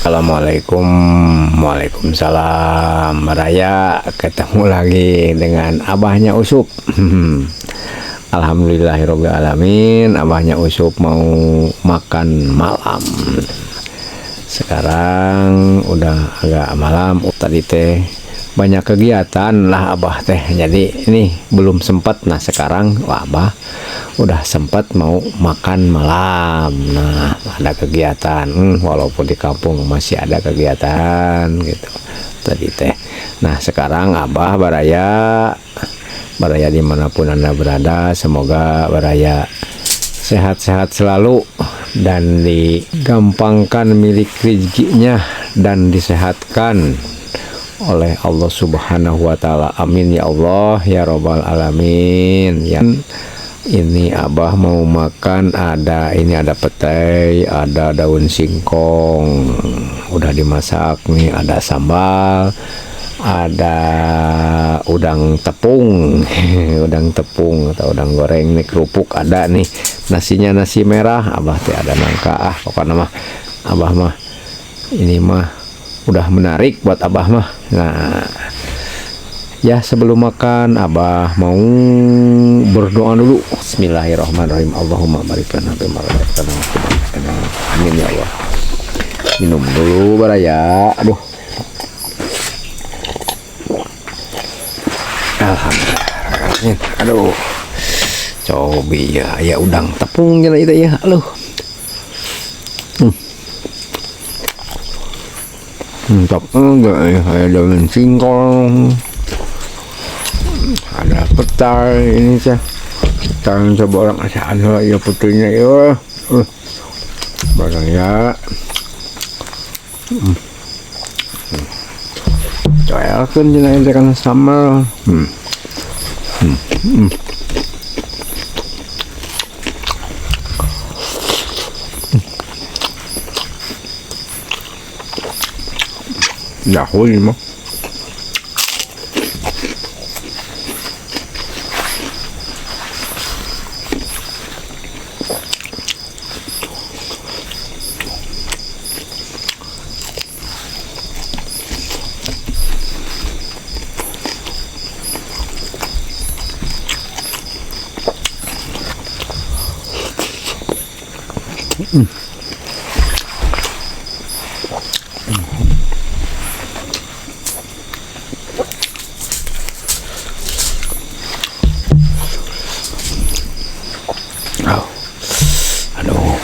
Assalamualaikum. Waalaikumsalam. Raya ketemu lagi dengan abahnya Usup. Alhamdulillahirobbilalamin. Abahnya Usup mau makan malam. Sekarang udah agak malam. Tadi teh banyak kegiatan lah abah teh. Jadi ini belum sempat. Nah sekarang abah udah sempat mau makan malam. Nah ada kegiatan, walaupun di kampung masih ada kegiatan gitu tadi teh. Nah sekarang abah baraya dimanapun anda berada, semoga baraya sehat-sehat selalu dan digampangkan milik rezekinya dan disehatkan oleh Allah Subhanahu wa Ta'ala. Amin ya Allah ya Rabbal Alamin. Ini abah mau makan, ada petai, ada daun singkong udah dimasak nih, ada sambal, ada udang tepung udang tepung atau udang goreng nih, kerupuk ada nih, nasinya nasi merah. Abah teh ada nangka, pokoknya mah abah mah ini mah udah menarik buat abah mah. Nah ya sebelum makan abah mau berdoa dulu. Bismillahirrahmanirrahim. Allahumma barik lana fi ma razaqtana. Amin ya Allah. Minum dulu baraya. Aduh. Alhamdulillah. Aduh. Cobi ya udang tepung jalan itu ya. Aduh. Mantap enggak ya, kayak daun singkong, ada petai ini sih. Sekarang coba orang asal ya putihnya ya, barang ya. Saya kan jenayah tekan sama. Dahul mah. Aduh.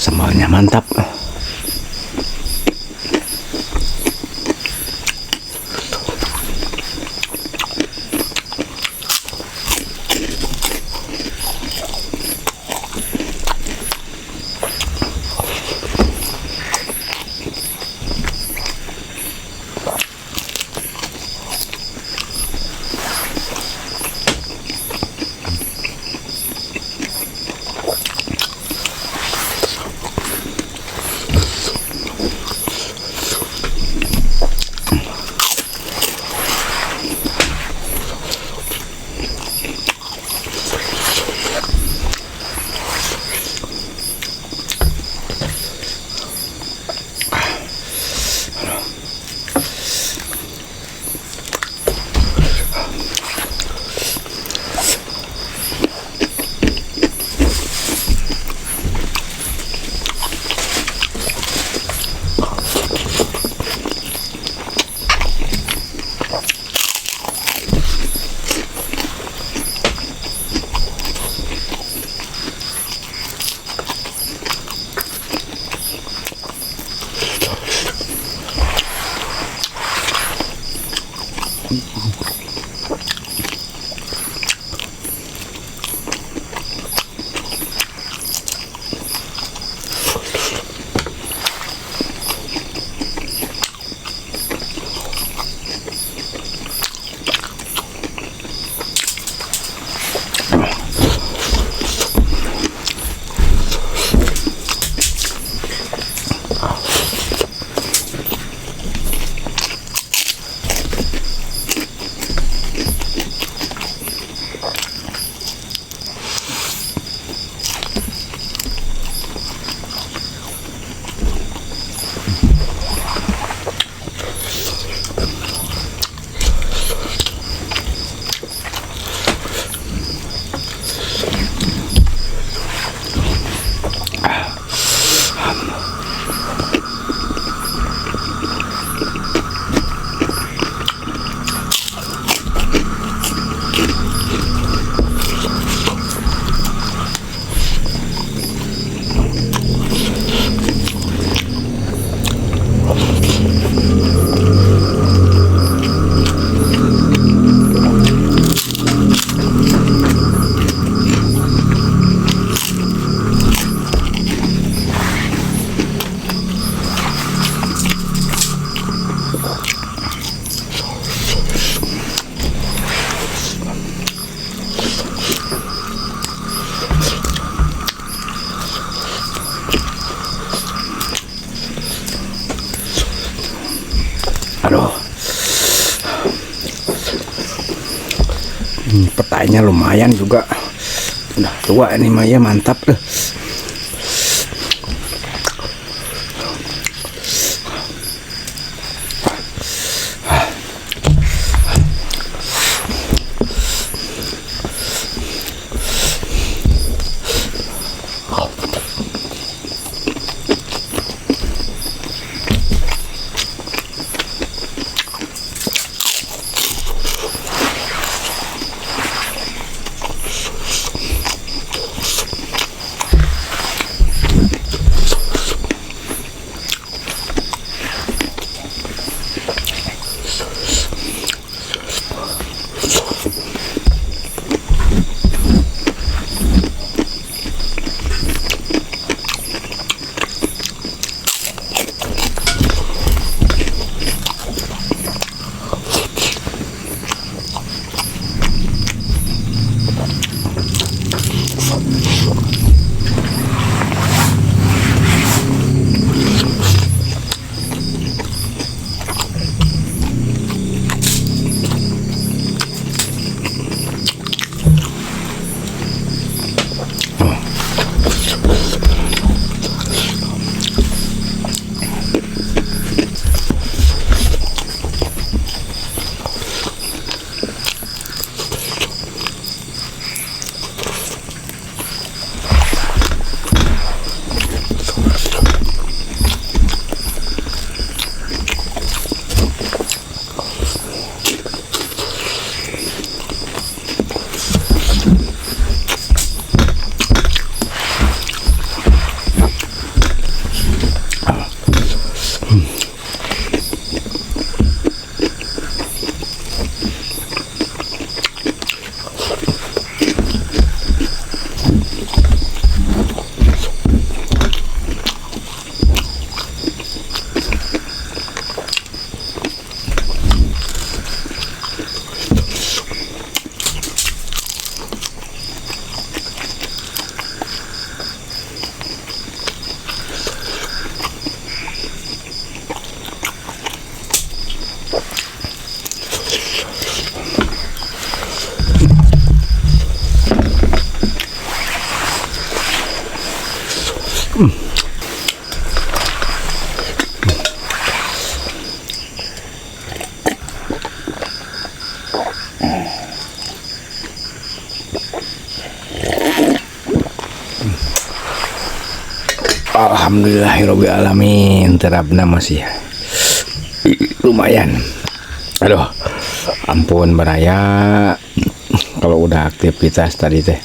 Sambalnya mantap. Aduh, petainya lumayan juga. Udah tua ini mah ya, mantap deh. Alhamdulillahirobbilalamin, terabna masih lumayan. Aduh, ampun Baraya, kalau udah aktivitas tadi teh.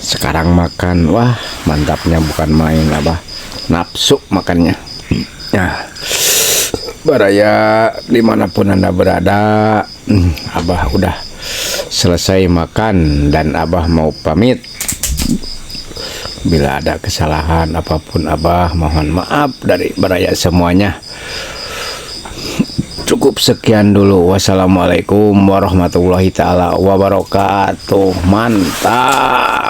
Sekarang makan, wah mantapnya bukan main, Abah. Nafsu makannya. Nah, Baraya dimanapun Anda berada, Abah udah selesai makan dan Abah mau pamit. Bila ada kesalahan apapun Abah mohon maaf dari Baraya semuanya. Cukup sekian dulu. Wassalamualaikum warahmatullahi taala wabarakatuh. Mantap.